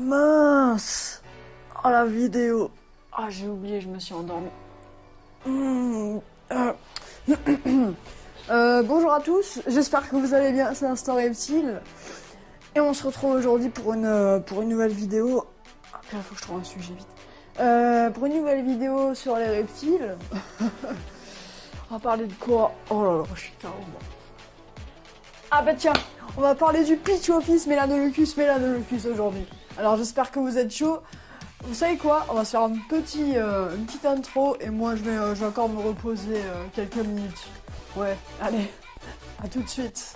mince! Oh la vidéo! Ah j'ai oublié, je me suis endormie. Bonjour à tous, j'espère que vous allez bien, c'est Instant Reptile. Et on se retrouve aujourd'hui pour une nouvelle vidéo. Ah, il faut que je trouve un sujet vite. Pour une nouvelle vidéo sur les reptiles. On va parler de quoi? Oh là là, je suis carrément. Ah bah tiens, on va parler du Pituophis Melanoleucus aujourd'hui. Alors j'espère que vous êtes chaud. Vous savez quoi? On va se faire une petite intro et moi je vais encore me reposer quelques minutes. Ouais, allez, à tout de suite.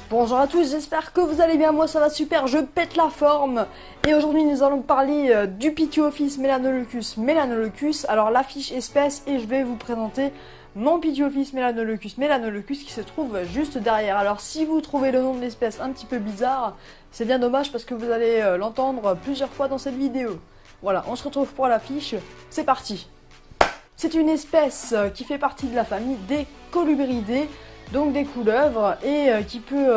Bonjour à tous, j'espère que vous allez bien, moi ça va super, je pète la forme. Et aujourd'hui nous allons parler du Pituophis Melanoleucus. Alors la fiche espèce et je vais vous présenter mon Pituophis Melanoleucus qui se trouve juste derrière. Alors si vous trouvez le nom de l'espèce un petit peu bizarre, c'est bien dommage parce que vous allez l'entendre plusieurs fois dans cette vidéo. Voilà, on se retrouve pour la fiche, c'est parti. C'est une espèce qui fait partie de la famille des Colubridae, donc des couleuvres, et qui peut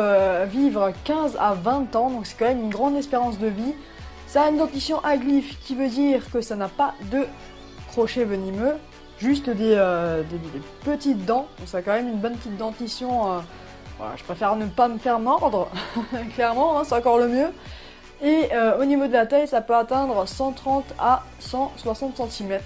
vivre 15 à 20 ans, donc c'est quand même une grande espérance de vie. Ça a une dentition aglyphe qui veut dire que ça n'a pas de crochet venimeux, juste des petites dents, donc ça a quand même une bonne petite dentition. Voilà, je préfère ne pas me faire mordre, clairement, hein, c'est encore le mieux. Et au niveau de la taille, ça peut atteindre 130 à 160 cm.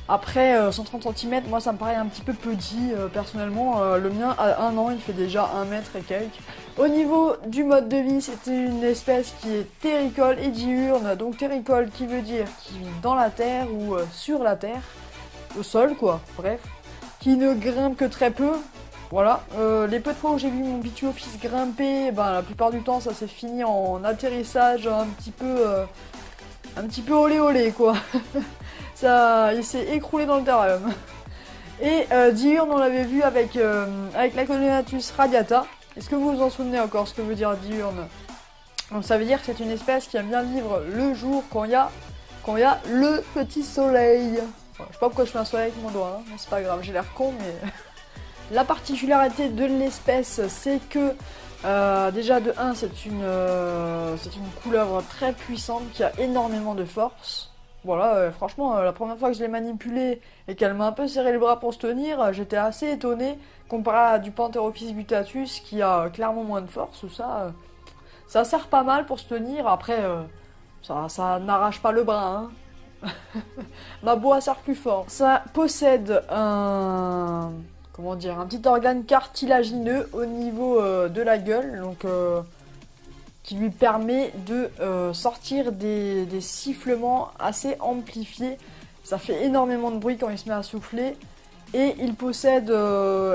Après 130 cm, moi ça me paraît un petit peu petit personnellement. Le mien à 1 an il fait déjà 1 mètre et quelques. Au niveau du mode de vie, c'est une espèce qui est terricole et diurne. Donc terricole qui veut dire qui vit dans la terre ou sur la terre, au sol quoi, bref. Qui ne grimpe que très peu. Voilà, les peu de fois où j'ai vu mon Pituophis grimper, ben, la plupart du temps ça s'est fini en atterrissage un petit peu olé olé quoi. Ça, il s'est écroulé dans le terrarium. Et diurne, on l'avait vu avec la Codonatus radiata. Est-ce que vous vous en souvenez encore ce que veut dire diurne? Donc ça veut dire que c'est une espèce qui aime bien vivre le jour quand il y a le petit soleil. Voilà, je sais pas pourquoi je fais un soleil avec mon doigt, hein, mais c'est pas grave, j'ai l'air con, mais... La particularité de l'espèce, c'est que déjà de 1, c'est une couleuvre très puissante qui a énormément de force. Voilà, franchement, la première fois que je l'ai manipulée et qu'elle m'a un peu serré le bras pour se tenir, j'étais assez étonné comparé à du Pantherophis guttatus qui a clairement moins de force. Ça sert pas mal pour se tenir. Après, ça n'arrache pas le bras. Hein. Ma boa sert plus fort. Ça possède un petit organe cartilagineux au niveau de la gueule, donc qui lui permet de sortir des sifflements assez amplifiés. Ça fait énormément de bruit quand il se met à souffler. Et il possède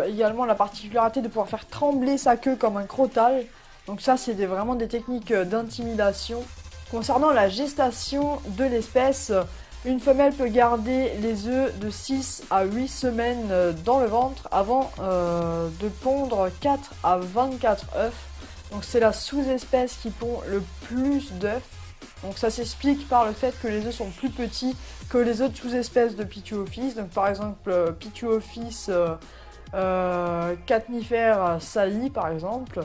également la particularité de pouvoir faire trembler sa queue comme un crotale. Donc ça, c'est vraiment des techniques d'intimidation. Concernant la gestation de l'espèce, une femelle peut garder les œufs de 6 à 8 semaines dans le ventre avant de pondre 4 à 24 œufs. Donc c'est la sous-espèce qui pond le plus d'œufs. Donc ça s'explique par le fait que les œufs sont plus petits que les autres sous-espèces de Pituophis. Donc par exemple Pituophis catnifère sailly par exemple,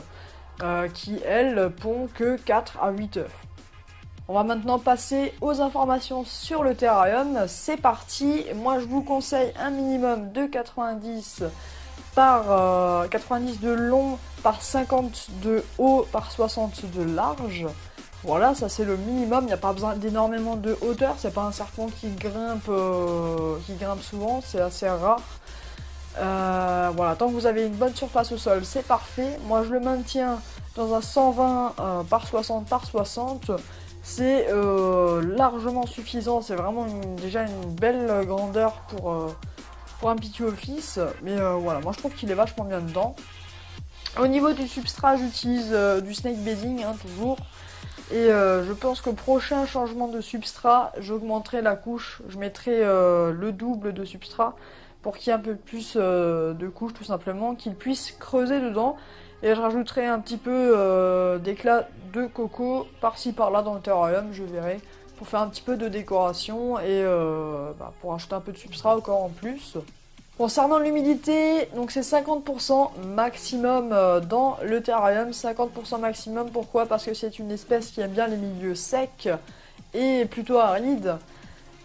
qui elle pond que 4 à 8 œufs. On va maintenant passer aux informations sur le terrarium. C'est parti. Moi je vous conseille un minimum de 90 de long par 50 de haut par 60 de large. Voilà, ça c'est le minimum, il n'y a pas besoin d'énormément de hauteur, c'est pas un serpent qui grimpe souvent, c'est assez rare. Voilà, tant que vous avez une bonne surface au sol, c'est parfait. Moi je le maintiens dans un 120 par 60 par 60. C'est largement suffisant, c'est vraiment déjà une belle grandeur pour un Pituophis, mais voilà, moi je trouve qu'il est vachement bien dedans. Au niveau du substrat, j'utilise du snake bedding, hein, toujours. Et je pense qu'au prochain changement de substrat, j'augmenterai la couche, je mettrai le double de substrat pour qu'il y ait un peu plus de couche tout simplement, qu'il puisse creuser dedans. Et je rajouterai un petit peu d'éclat de coco par-ci par-là dans le terrarium, je verrai, pour faire un petit peu de décoration et pour ajouter un peu de substrat encore en plus. Concernant l'humidité, donc c'est 50% maximum dans le terrarium, 50% maximum, pourquoi? Parce que c'est une espèce qui aime bien les milieux secs et plutôt arides.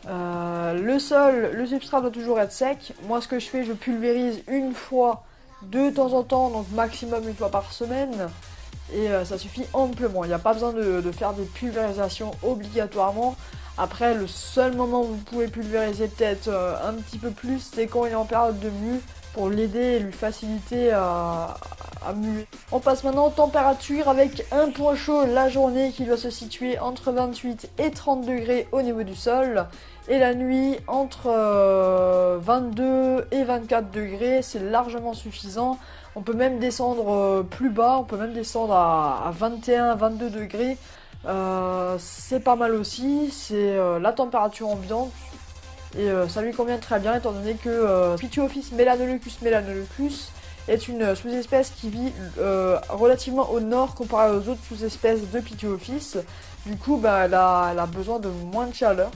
Le sol, le substrat doit toujours être sec. Moi ce que je fais, je pulvérise une fois de temps en temps, donc maximum une fois par semaine. Et ça suffit amplement, il n'y a pas besoin de faire des pulvérisations obligatoirement. Après, le seul moment où vous pouvez pulvériser peut-être un petit peu plus, c'est quand il est en période de mue, pour l'aider et lui faciliter à muer. On passe maintenant aux températures avec un point chaud la journée qui doit se situer entre 28 et 30 degrés au niveau du sol. Et la nuit entre 22 et 24 degrés, c'est largement suffisant. On peut même descendre plus bas, on peut même descendre à 21-22 degrés. C'est pas mal aussi, c'est la température ambiante et ça lui convient très bien étant donné que Pituophis melanoleucus est une sous-espèce qui vit relativement au nord comparé aux autres sous-espèces de Pituophis. Du coup elle a besoin de moins de chaleur.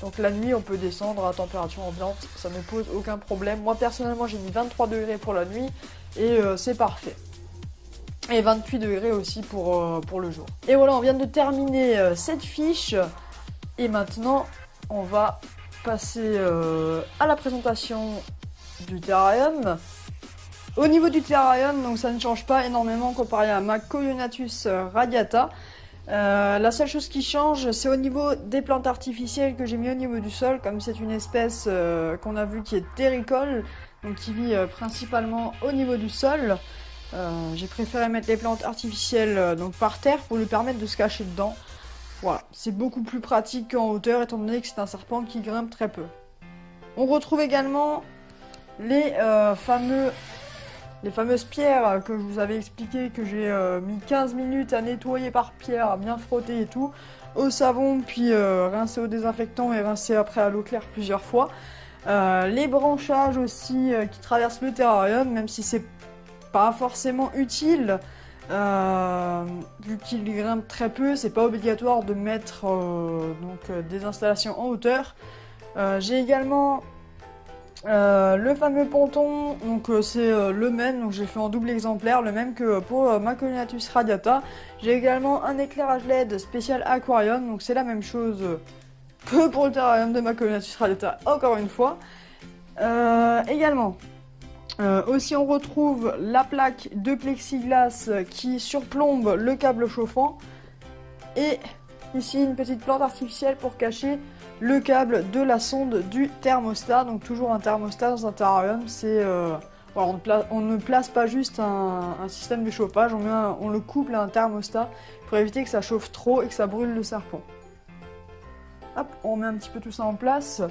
Donc la nuit on peut descendre à température ambiante, ça ne pose aucun problème. Moi personnellement j'ai mis 23 degrés pour la nuit et c'est parfait. Et 28 degrés aussi pour le jour. Et voilà, on vient de terminer cette fiche. Et maintenant, on va passer à la présentation du terrarium. Au niveau du terrarium, donc ça ne change pas énormément comparé à ma Coleonatus radiata. La seule chose qui change, c'est au niveau des plantes artificielles que j'ai mis au niveau du sol. Comme c'est une espèce qu'on a vu qui est terricole, donc qui vit principalement au niveau du sol. J'ai préféré mettre les plantes artificielles donc par terre pour lui permettre de se cacher dedans. Voilà, c'est beaucoup plus pratique qu'en hauteur étant donné que c'est un serpent qui grimpe très peu. On retrouve également les fameuses pierres que je vous avais expliqué, que j'ai mis 15 minutes à nettoyer par pierre, à bien frotter et tout, au savon, puis rincer au désinfectant et rincer après à l'eau claire plusieurs fois. Les branchages aussi qui traversent le terrarium, même si c'est pas forcément utile, vu qu'il grimpe très peu, c'est pas obligatoire de mettre des installations en hauteur. J'ai également le fameux ponton, donc c'est le même, donc j'ai fait en double exemplaire, le même que pour ma Coleonatus radiata. J'ai également un éclairage LED spécial aquarium, donc c'est la même chose que pour le terrarium de ma Coleonatus radiata, encore une fois. Également, aussi on retrouve la plaque de plexiglas qui surplombe le câble chauffant et ici une petite plante artificielle pour cacher le câble de la sonde du thermostat. Donc toujours un thermostat dans un terrarium, c'est on ne place pas juste un système de chauffage, on le couple à un thermostat pour éviter que ça chauffe trop et que ça brûle le serpent. Hop, on met un petit peu tout ça en place.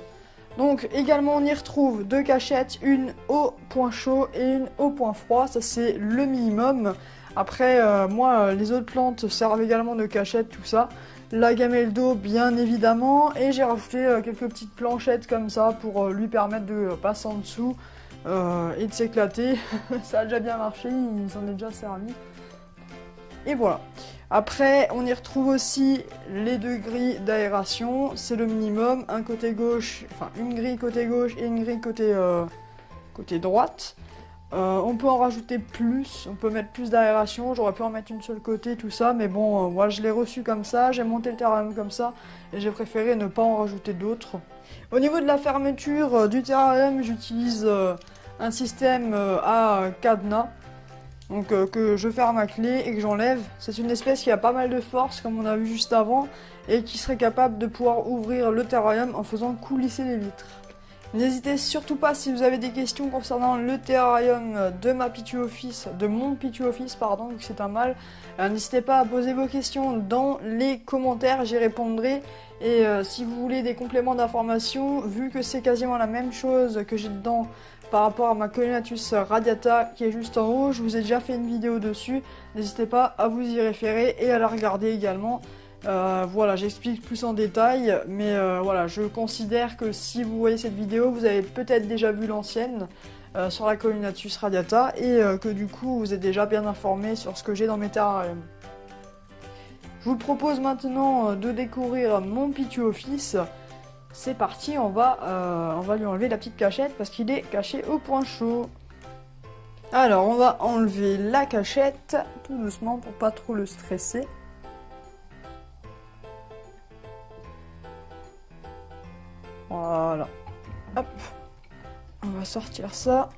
Donc également on y retrouve deux cachettes, une au point chaud et une au point froid, ça c'est le minimum. Après moi les autres plantes servent également de cachette, tout ça. La gamelle d'eau bien évidemment, et j'ai rajouté quelques petites planchettes comme ça pour lui permettre de passer en dessous et de s'éclater. Ça a déjà bien marché, il s'en est déjà servi. Et voilà. Après, on y retrouve aussi les deux grilles d'aération, c'est le minimum, un côté gauche, enfin une grille côté gauche et une grille côté droite. On peut en rajouter plus, on peut mettre plus d'aération, j'aurais pu en mettre une seule côté, tout ça, mais bon, moi je l'ai reçu comme ça, j'ai monté le terrarium comme ça, et j'ai préféré ne pas en rajouter d'autres. Au niveau de la fermeture du terrarium, j'utilise un système à cadenas. Donc que je ferme à clé et que j'enlève. C'est une espèce qui a pas mal de force comme on a vu juste avant et qui serait capable de pouvoir ouvrir le terrarium en faisant coulisser les vitres. N'hésitez surtout pas si vous avez des questions concernant le terrarium de ma Pituophis, de mon Pituophis pardon, vu que c'est un mâle. N'hésitez pas à poser vos questions dans les commentaires, j'y répondrai. Et si vous voulez des compléments d'information, vu que c'est quasiment la même chose que j'ai dedans par rapport à ma Coleonatus radiata qui est juste en haut, je vous ai déjà fait une vidéo dessus, n'hésitez pas à vous y référer et à la regarder également. Voilà, j'explique plus en détail, mais voilà, je considère que si vous voyez cette vidéo, vous avez peut-être déjà vu l'ancienne sur la Coleonatus radiata et que du coup vous êtes déjà bien informé sur ce que j'ai dans mes terrariums. Je vous propose maintenant de découvrir mon Pituoffice. C'est parti, on va lui enlever la petite cachette parce qu'il est caché au point chaud. Alors, on va enlever la cachette tout doucement pour pas trop le stresser. Voilà. Hop. On va sortir ça.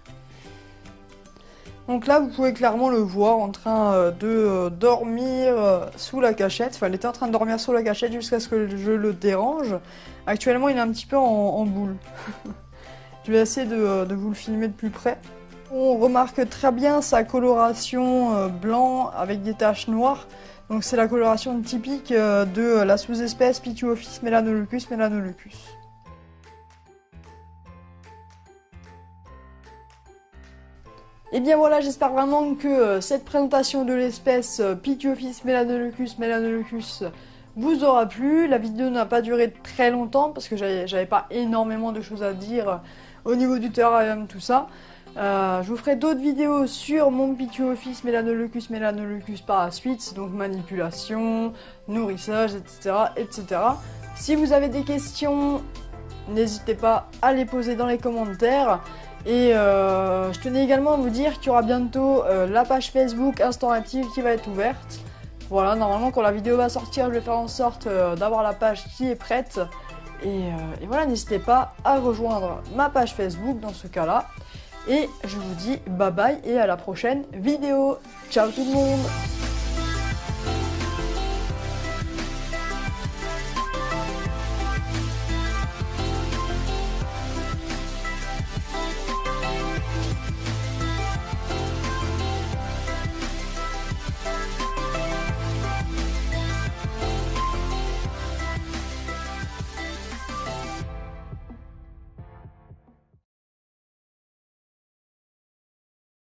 Donc là, vous pouvez clairement le voir en train de dormir sous la cachette. Enfin, il était en train de dormir sous la cachette jusqu'à ce que je le dérange. Actuellement, il est un petit peu en boule. Je vais essayer de vous le filmer de plus près. On remarque très bien sa coloration blanc avec des taches noires. Donc c'est la coloration typique de la sous-espèce Pituophis melanoleucus melanoleucus. Et bien voilà, j'espère vraiment que cette présentation de l'espèce Pituophis melanoleucus melanoleucus vous aura plu. La vidéo n'a pas duré très longtemps parce que j'avais pas énormément de choses à dire au niveau du terrarium, tout ça. Je vous ferai d'autres vidéos sur mon Pituophis melanoleucus melanoleucus par la suite, donc manipulation, nourrissage, etc., etc. Si vous avez des questions, n'hésitez pas à les poser dans les commentaires. Et je tenais également à vous dire qu'il y aura bientôt la page Facebook Instant Active qui va être ouverte. Voilà, normalement quand la vidéo va sortir, je vais faire en sorte d'avoir la page qui est prête. Et voilà, n'hésitez pas à rejoindre ma page Facebook dans ce cas-là. Et je vous dis bye bye et à la prochaine vidéo. Ciao tout le monde!